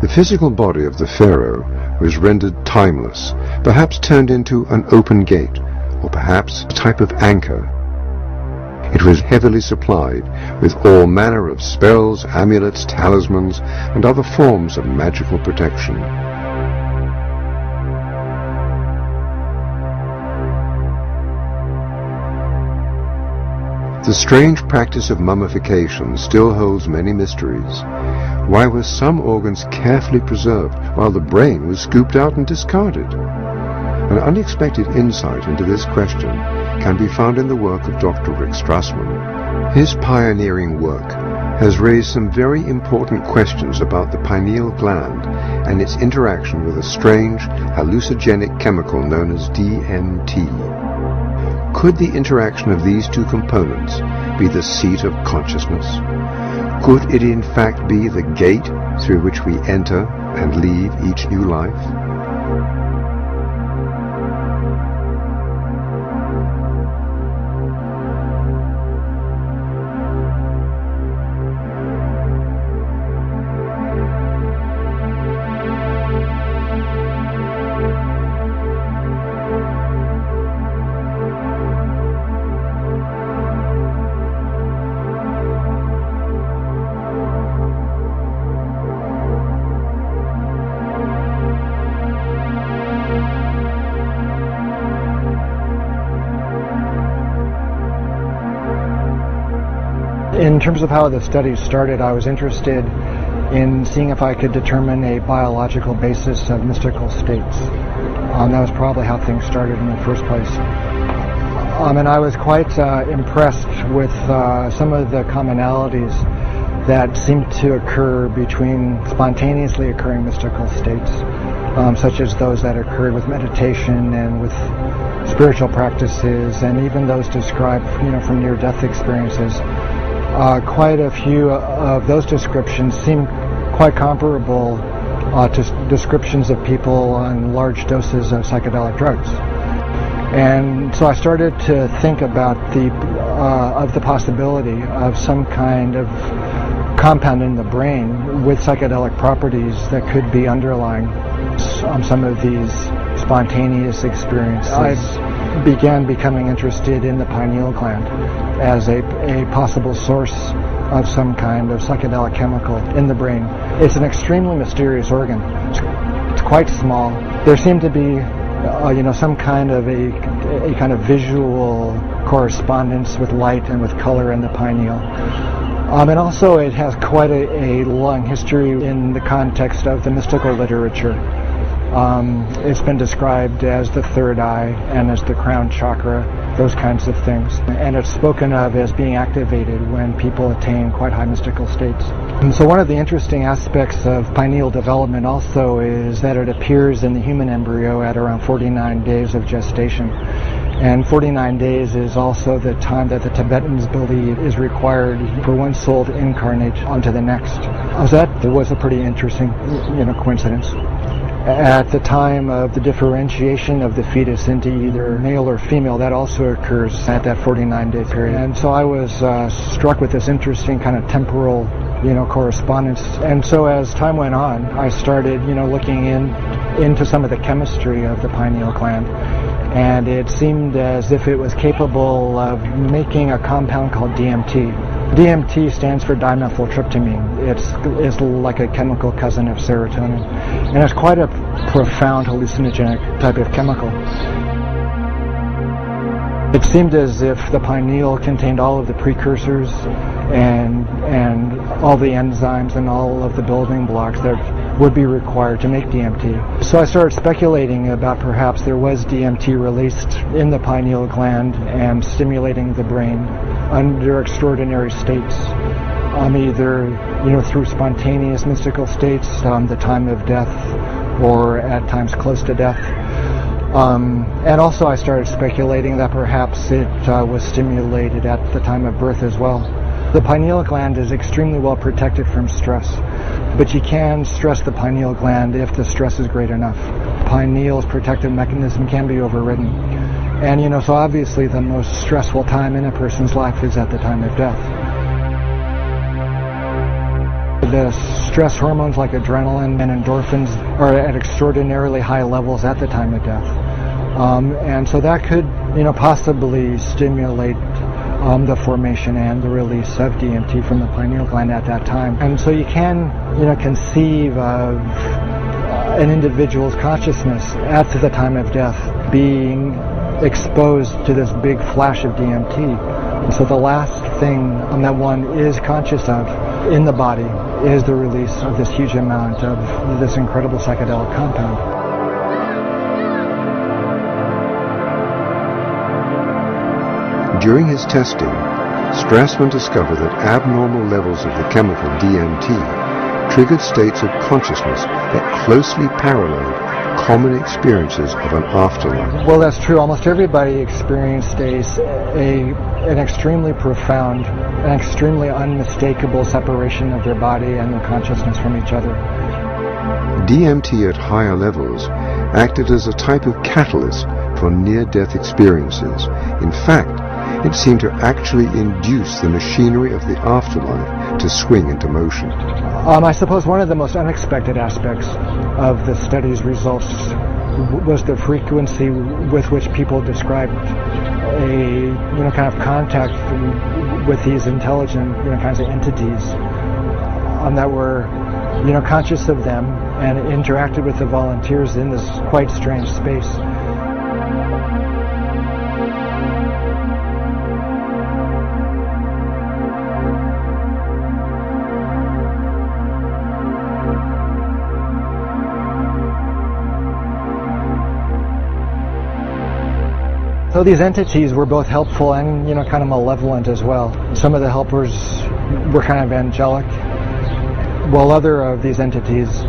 The physical body of the pharaoh was rendered timeless, perhaps turned into an open gate, or perhaps a type of anchor. It was heavily supplied with all manner of spells, amulets, talismans, and other forms of magical protection. The strange practice of mummification still holds many mysteries. Why were some organs carefully preserved while the brain was scooped out and discarded? An unexpected insight into this question can be found in the work of Dr. Rick Strassman. His pioneering work has raised some very important questions about the pineal gland and its interaction with a strange hallucinogenic chemical known as DMT. Could the interaction of these two components be the seat of consciousness? Could it in fact be the gate through which we enter and leave each new life? In terms of how the study started, I was interested in seeing if I could determine a biological basis of mystical states. That was probably how things started in the first place. And I was quite impressed with some of the commonalities that seemed to occur between spontaneously occurring mystical states, such as those that occurred with meditation and with spiritual practices, and even those described, from near-death experiences. Quite a few of those descriptions seem quite comparable to descriptions of people on large doses of psychedelic drugs. And so I started to think about the possibility of some kind of compound in the brain with psychedelic properties that could be underlying some of these spontaneous experiences. I began becoming interested in the pineal gland as a possible source of some kind of psychedelic chemical in the brain. It's an extremely mysterious organ. It's quite small. There seemed to be some kind of a kind of visual correspondence with light and with color in the pineal. And also it has quite a long history in the context of the mystical literature. It's been described as the third eye and as the crown chakra, those kinds of things. And it's spoken of as being activated when people attain quite high mystical states. And so one of the interesting aspects of pineal development also is that it appears in the human embryo at around 49 days of gestation. And 49 days is also the time that the Tibetans believe is required for one soul to incarnate onto the next. So that was a pretty interesting, coincidence. At the time of the differentiation of the fetus into either male or female, that also occurs at that 49-day period. And so I was struck with this interesting kind of temporal, correspondence. And so as time went on, I started, looking into some of the chemistry of the pineal gland. And it seemed as if it was capable of making a compound called DMT. DMT stands for dimethyltryptamine. It's like a chemical cousin of serotonin. And it's quite a profound hallucinogenic type of chemical. It seemed as if the pineal contained all of the precursors and all the enzymes and all of the building blocks that would be required to make DMT. So I started speculating about perhaps there was DMT released in the pineal gland and stimulating the brain under extraordinary states, either through spontaneous mystical states, the time of death, or at times close to death. And also I started speculating that perhaps it was stimulated at the time of birth as well. The pineal gland is extremely well protected from stress, but you can stress the pineal gland if the stress is great enough. Pineal's protective mechanism can be overridden. And so obviously the most stressful time in a person's life is at the time of death. the stress hormones like adrenaline and endorphins are at extraordinarily high levels at the time of death. And so that could, possibly stimulate the formation and the release of DMT from the pineal gland at that time. And so you can, conceive of an individual's consciousness at the time of death being exposed to this big flash of DMT. And so the last thing that one is conscious of in the body is the release of this huge amount of this incredible psychedelic compound. During his testing, Strassman discovered that abnormal levels of the chemical DMT triggered states of consciousness that closely paralleled common experiences of an afterlife. Well, that's true. Almost everybody experienced an extremely profound, an extremely unmistakable separation of their body and their consciousness from each other. DMT at higher levels acted as a type of catalyst for near-death experiences. In fact, it seemed to actually induce the machinery of the afterlife to swing into motion. I suppose one of the most unexpected aspects of the study's results was the frequency with which people described a kind of contact with these intelligent kinds of entities that were conscious of them and interacted with the volunteers in this quite strange space. So these entities were both helpful and, kind of malevolent as well. Some of the helpers were kind of angelic, while other of these entities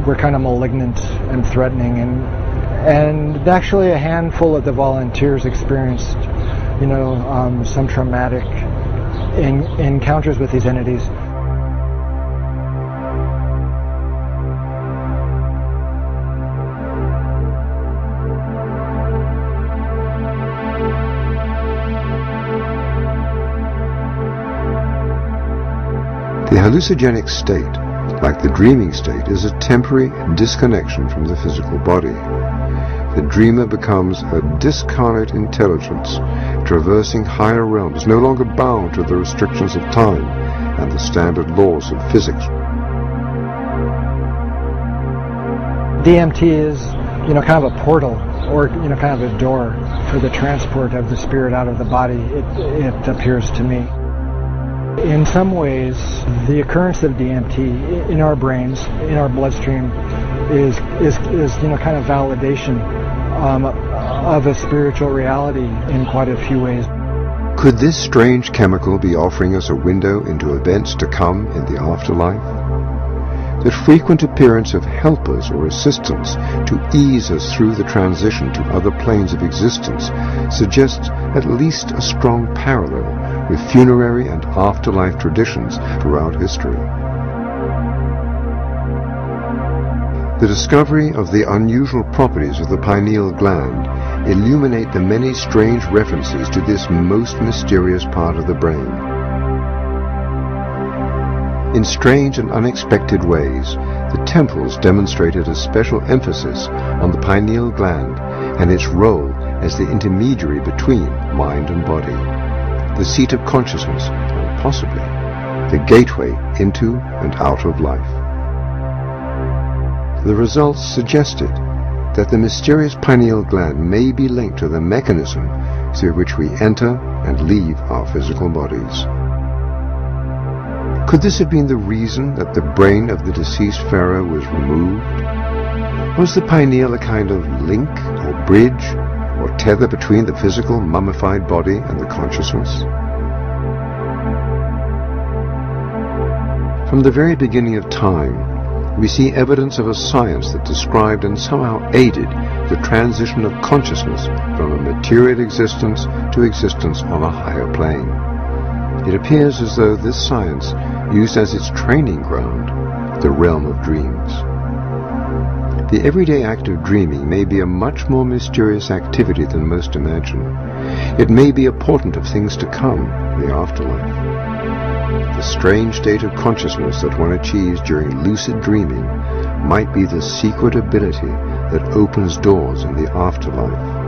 were kind of malignant and threatening. And actually a handful of the volunteers experienced, some traumatic encounters with these entities. The hallucinogenic state, like the dreaming state, is a temporary disconnection from the physical body. The dreamer becomes a discarnate intelligence, traversing higher realms, no longer bound to the restrictions of time and the standard laws of physics. DMT is, kind of a portal, or, kind of a door for the transport of the spirit out of the body, it appears to me. In some ways, the occurrence of DMT in our brains, in our bloodstream, is kind of validation of a spiritual reality in quite a few ways. Could this strange chemical be offering us a window into events to come in the afterlife? The frequent appearance of helpers or assistants to ease us through the transition to other planes of existence suggests at least a strong parallel with funerary and afterlife traditions throughout history. The discovery of the unusual properties of the pineal gland illuminate the many strange references to this most mysterious part of the brain. In strange and unexpected ways, the temples demonstrated a special emphasis on the pineal gland and its role as the intermediary between mind and body, the seat of consciousness, and possibly the gateway into and out of life. The results suggested that the mysterious pineal gland may be linked to the mechanism through which we enter and leave our physical bodies. Could this have been the reason that the brain of the deceased pharaoh was removed? Was the pineal a kind of link or bridge or tether between the physical mummified body and the consciousness? From the very beginning of time, we see evidence of a science that described and somehow aided the transition of consciousness from a material existence to existence on a higher plane. It appears as though this science used as its training ground the realm of dreams. The everyday act of dreaming may be a much more mysterious activity than most imagine. It may be a portent of things to come in the afterlife. The strange state of consciousness that one achieves during lucid dreaming might be the secret ability that opens doors in the afterlife.